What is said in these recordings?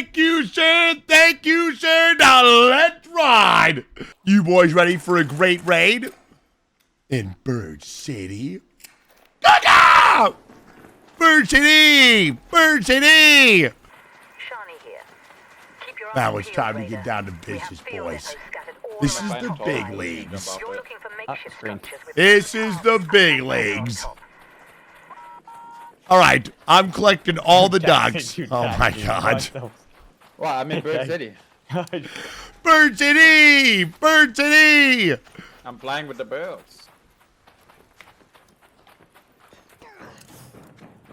Thank you, sir. Thank you, sir. Now let's ride. You boys ready for a great raid? In Bird City. Go! Bird City! Bird City! Now it's time to get down to business, boys. This is the big leagues. This is the big leagues. All right, I'm collecting all the ducks. Oh my God. Wow, I'm in Bird City. Bird City! Bird City! I'm flying with the birds.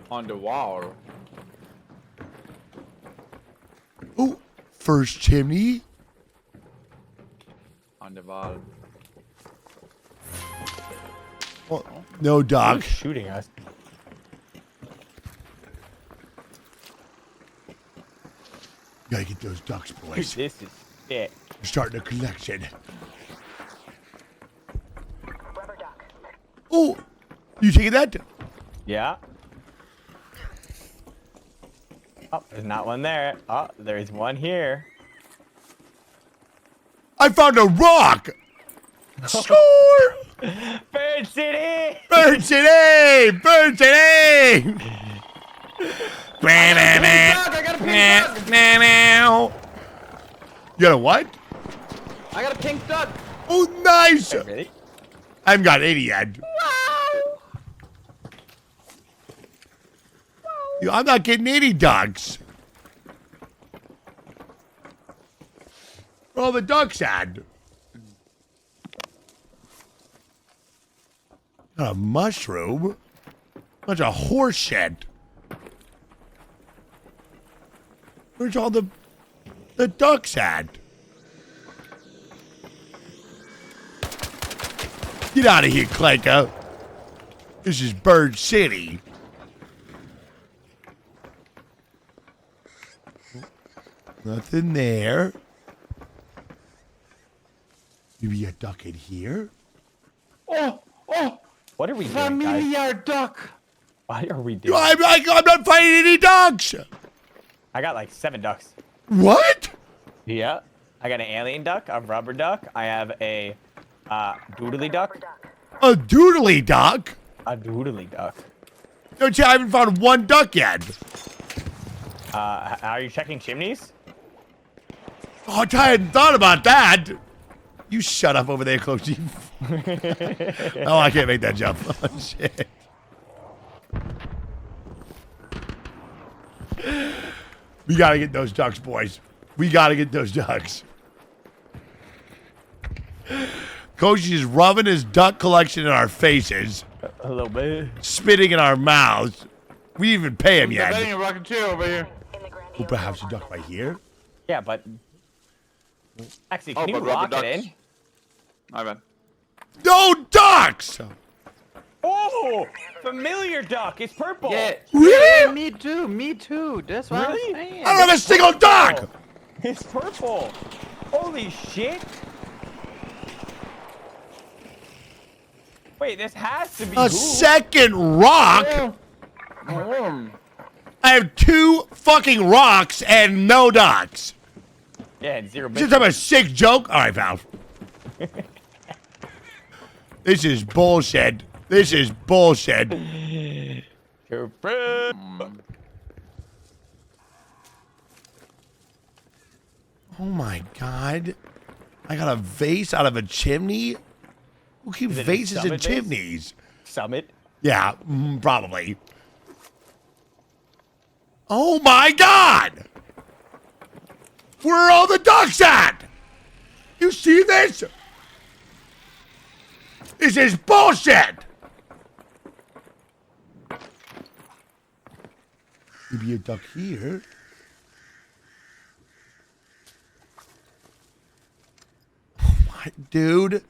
On the wall. Oh, first chimney. On the wall. Oh, no duck. Who's shooting us? Gotta get those ducks, boys. This is shit. We're starting a collection. Oh, you taking that? Yeah. Oh, there's not one there. Oh, there's one here. I found a rock. Score! Bird City! Bird City! Bird City! I got a pink duck! You got a what? I got a pink duck! Oh, nice! Wait, really? I haven't got any yet. Yo, I'm not getting any ducks. Where all the ducks at? Got a mushroom. Bunch of horse shit. Where's all the ducks at? Get out of here, Clanko. This is Bird City. Nothing there. Maybe a duck in here? Oh! What are we doing, guys? Familiar duck! What are we doing? I'm not fighting any ducks. I got like 7 ducks. What? Yeah. I got an alien duck, a rubber duck. I have a doodly duck. A doodly duck? A doodly duck. Don't you? I haven't found one duck yet. Are you checking chimneys? Oh, I hadn't thought about that. You shut up over there, Closey. Oh, I can't make that jump. Oh, shit. We gotta get those ducks, boys. We gotta get those ducks. Coach is rubbing his duck collection in our faces. A little bit. Spitting in our mouths. We didn't even pay him They're yet. betting a rocket chair over here. Oh, perhaps a duck right here? Yeah, but actually, Oh, can you but rubber lock it ducks. in? My bad. No ducks! Oh, familiar duck. It's purple. Yeah. Really? Yeah, me too. That's what Really? I'm saying. I don't have a single duck! It's purple. Holy shit. Wait, this has to be A who? second rock? I have 2 fucking rocks and no ducks. Yeah, and 0 Is bits. this time a sick joke? All right, pal. This is bullshit. This is bullshit. Your friend. Oh my God. I got a vase out of a chimney? Who keeps Is it a vases in summit vase? chimneys? Summit. Yeah, probably. Oh my God! Where are all the ducks at? You see this? This is bullshit! Maybe a duck here. Oh my, dude.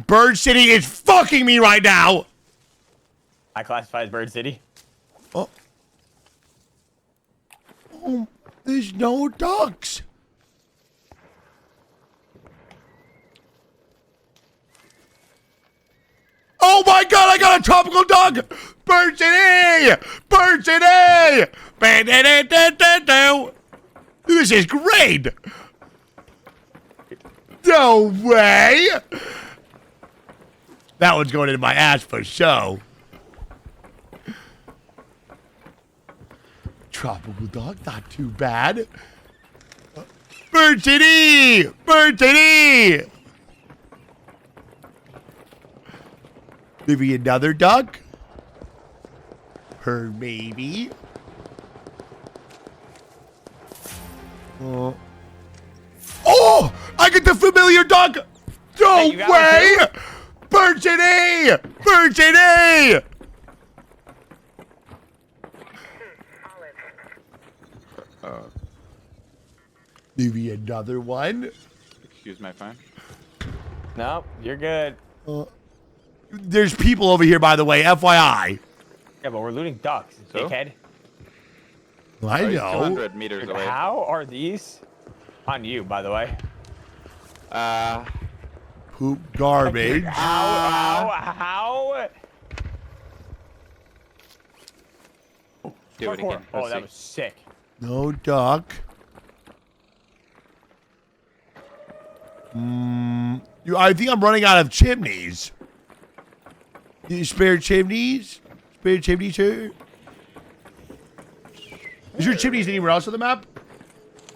Bird City is fucking me right now! I classify as Bird City. Oh. Oh, there's no ducks. Oh my God, I got a tropical duck! Bird City! Bird City! Ba-da-da-da-da-da. This is great. No way. That one's going into my ass for show. Tropical dog, not too bad. Bird City! Bird City! Maybe another duck? Her maybe. Oh! I get the familiar duck! No Hey, you got way! one Bird City! Bird City! Maybe another one? Excuse my phone. No, you're good. There's people over here, by the way, FYI. Yeah, but we're looting ducks, So? dickhead. I He's know. 200 meters Dude, away. how are these on you, by the way? Poop garbage. How? Do it again. Oh, Let's that see. was sick. No duck. I think I'm running out of chimneys. You spare chimneys? Spare chimneys here? Is your chimneys anywhere else on the map?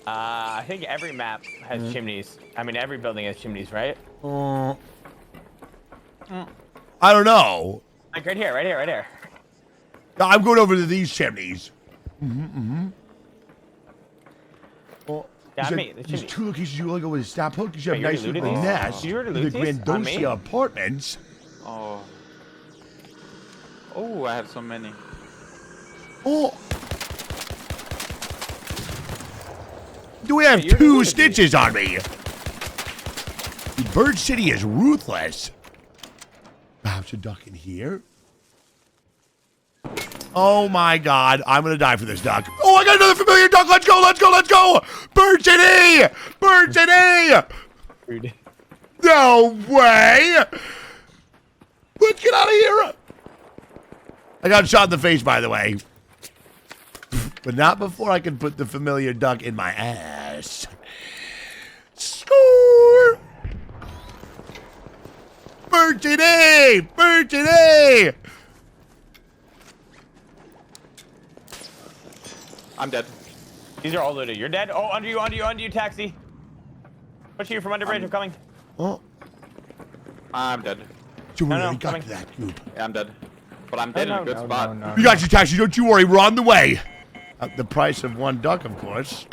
I think every map has chimneys. I mean, every building has chimneys, right? I don't know. Like right here, right here, right here. No, I'm going over to these chimneys. Well, Yeah, there's me, the there's chimney. two locations you want to go with Snap Hook because you have Wait, you nice already little looted these? nest. You already in the looted these? On me? Grandosia Apartments. Oh. Oh, I have so many. Oh. Do we have you're two looted stitches on me? Bird City is ruthless. Perhaps a duck in here? Oh my god, I'm gonna die for this duck. Oh, I got another familiar duck. Let's go, let's go, let's go! Bird City! Bird City! Dude. No way! Let's get out of here! I got shot in the face, by the way. But not before I can put the familiar duck in my ass. Score! Bird City! Bird City! I'm dead. These are all looted. You're dead. Oh, under you, taxi. Push you from under bridge. I'm coming. Oh, I'm dead. so we No, already no, got coming. to that group. Yeah, I'm dead. But I'm dead in a good spot. No. We got you, Taxi. Don't you worry. We're on the way. At the price of one duck, of course.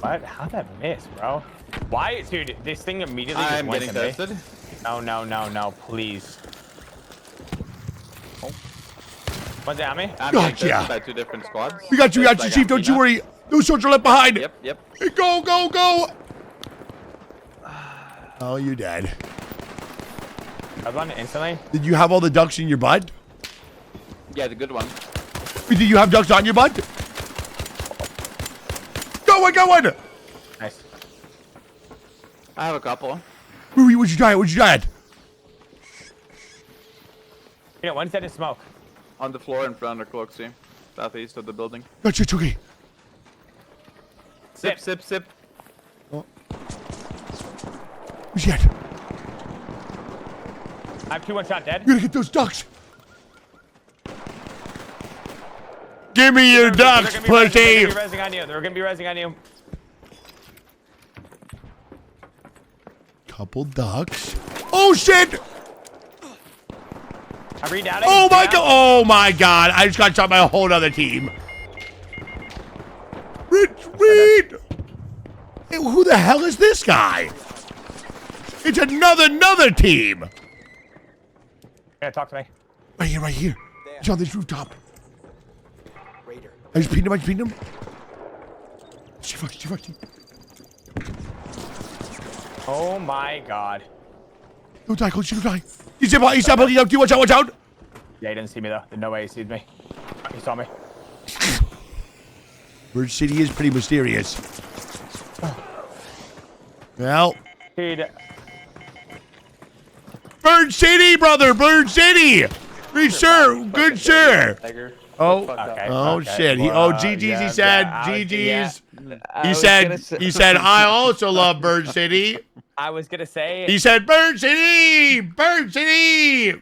What? How'd that miss, bro? Why, dude? This thing immediately just I'm went getting to me. tested. No, please. Oh. What's that, me? I'm Gotcha. getting tested by two different squads. We got you, Just like Chief. Don't you Peanut. worry. No soldier left behind. Yep. Hey, go, go, go. Oh, you dead. I was on it instantly. Did you have all the ducks in your butt? Yeah, the good one. Did you have ducks on your butt? Go one. Nice. I have a couple. Where'd you die at? Where'd you die at? You know, one's dead in smoke. On the floor in front of Cloaksy. Southeast of the building. Gotcha, it's okay. Sip. Where's he at? I have 2 1-shot dead. We gotta get those ducks. Give me your ducks, They're pussy. gonna be rezzing on you. They're gonna be rezzing on you. Couple ducks. Oh shit! I'm redoubting. Oh my god! Oh my god! I just got shot by a whole other team. Retreat! Hey, who the hell is this guy? It's another team. Yeah, talk to me. Right here. He's on this rooftop. I just pinned him. She fucked. Oh my god. Don't die, Coach. Don't die. He's bugging out. Watch out. Yeah, he didn't see me though. There's no way he sees me. He saw me. Bird City is pretty mysterious. Well, Dude. Bird City, brother. Bird City. Good sir. Tiger. Oh, Okay. oh okay. shit. Well, GG's, yeah, he said. I was- GG's. I He was said, gonna say- I also love Bird City. I was gonna say. He said, Bird City! Bird City!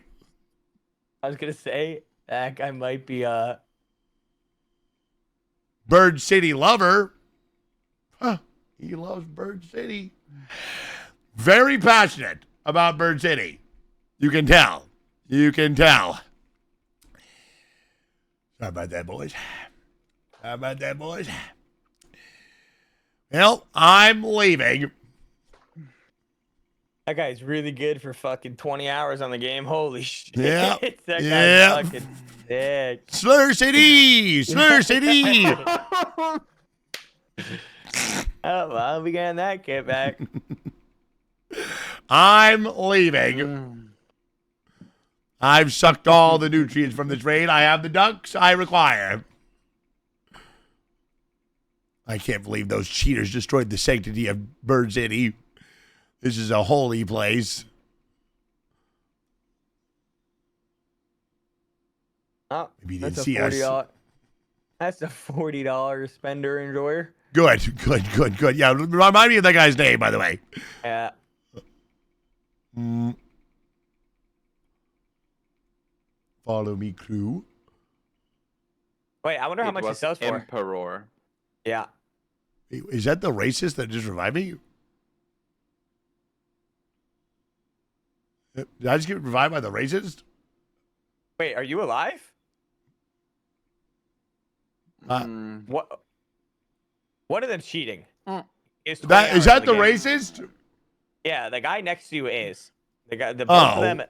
I was gonna say that guy might be Bird City lover. Huh. He loves Bird City. Very passionate about Bird City. You can tell. You can tell. Sorry about that, boys. Sorry about that, boys. Well, I'm leaving. That guy's really good for fucking 20 hours on the game. Holy shit. Yeah. That guy's Yeah. fucking sick. Slur City! Slur City! Oh, well, I'll be getting that kid back. I'm leaving. I've sucked all the nutrients from this raid. I have the ducks I require. I can't believe those cheaters destroyed the sanctity of Bird City. This is a holy place. Oh, Maybe you that's didn't a see us. $40. That's a $40 spender enjoyer. Good, good, good, good. Yeah, remind me of that guy's name, by the way. Yeah. Follow me, crew. Wait, I wonder how much it sells for. Emperor. Yeah. Is that the racist that just revived me? Did I just get revived by the racist? Wait, are you alive? What? One of them cheating. Is Is 20 hours that in the game. racist? Yeah, the guy next to you is. Both Oh. of them.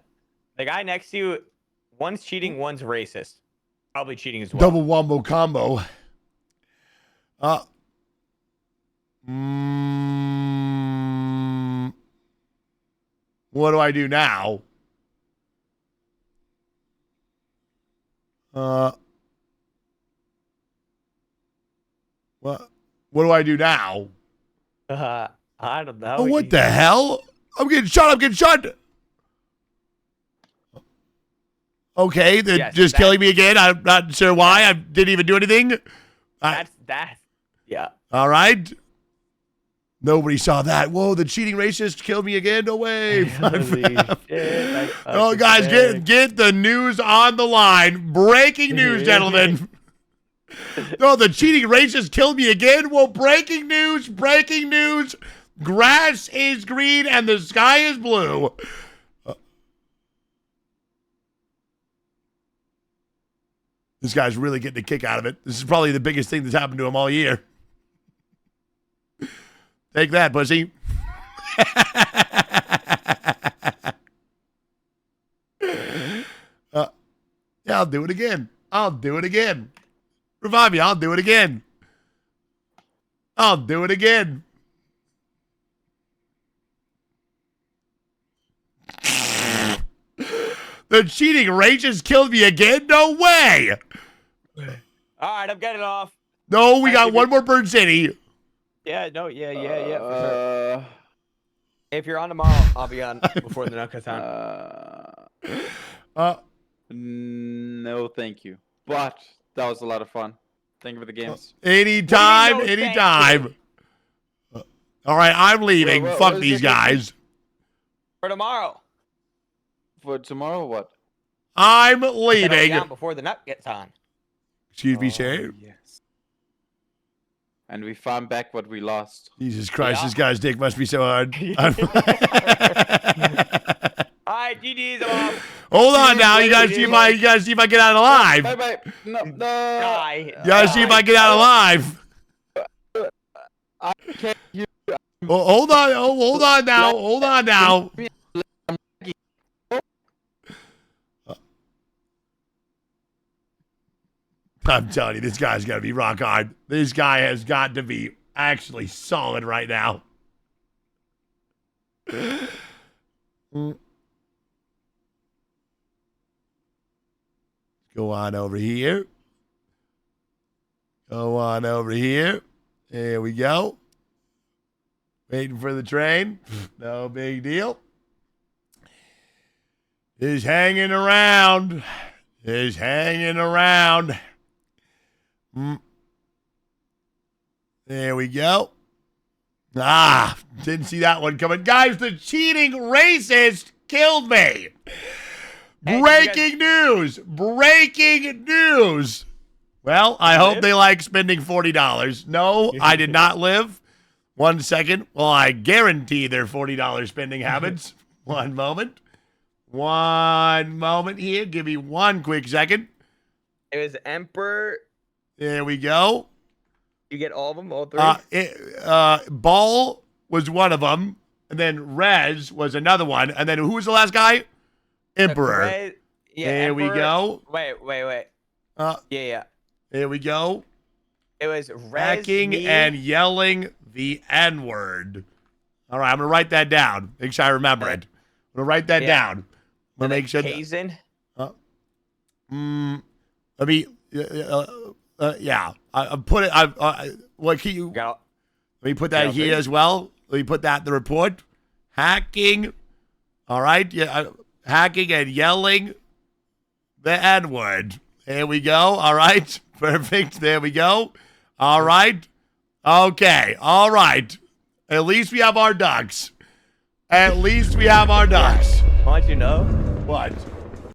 The guy next to you, one's cheating, one's racist. Probably cheating as well. Double wombo combo. What do I do now? What do I do now? I don't know. Oh, what the hell? I'm getting shot. I'm getting shot. Okay, then Yes, just killing me again. I'm not sure why. I didn't even do anything. That's yeah. All right. Nobody saw that. Whoa, the cheating racist killed me again. No way. Oh, guys, get the news on the line. Breaking news, gentlemen. No, the cheating racist killed me again. Well, breaking news, breaking news. Grass is green and the sky is blue. This guy's really getting a kick out of it. This is probably the biggest thing that's happened to him all year. Take that, pussy. Yeah, I'll do it again. I'll do it again. Revive me. I'll do it again. I'll do it again. The cheating racist killed me again? No way. All right, I'm getting off. No, we got one more Bird City. Yeah, no, yeah, for sure. If you're on tomorrow, I'll be on before the nut cuts on. No, thank you. But that was a lot of fun. Thank you for the games. Anytime, What do you mean, no, anytime. All right, I'm leaving. What Fuck is these it? guys. For tomorrow. For tomorrow, what? I'm Then I'll be leaving. on before the nut gets on. Excuse me, sir. Yes. And we found back what we lost. Jesus Christ, Yeah. this guy's dick must be so hard. All right, GG's off. Hold on now. You guys see if I get out alive. Bye bye. No, no. Die. You guys see if I get out alive. I can't hear. Oh, hold on. Oh, hold on now. Hold on now. I'm telling you, this guy's got to be rock hard. This guy has got to be actually solid right now. Go on over here. Go on over here. There we go. Waiting for the train. No big deal. Is hanging around. Is hanging around. There we go. Ah, didn't see that one coming. Guys, the cheating racist killed me. Hey, Breaking news. Breaking news. Well, I hope they like spending $40. No, I did not live. 1 second. Well, I guarantee their $40 spending habits. One moment. One moment here. Give me 1 quick second. It was Emperor. There we go. You get all of them, all 3? Ball was one of them. And then Rez was another one. And then who was the last guy? Emperor. Yeah, there we go. Wait. Yeah. There we go. It was Rez, Hacking me, and yelling the N-word. All right, I'm going to write that down. Make sure I remember it. I'm going to write that down. I'm going to make sure. Kaizen. Let me, yeah. I put it, what can you, let me put that here as well. Let me put that in the report. Hacking. All right. Yeah. Hacking and yelling the N-word. There we go. All right. Perfect. There we go. All right. Okay. All right. At least we have our ducks. At least we have our ducks. Why'd you know? What?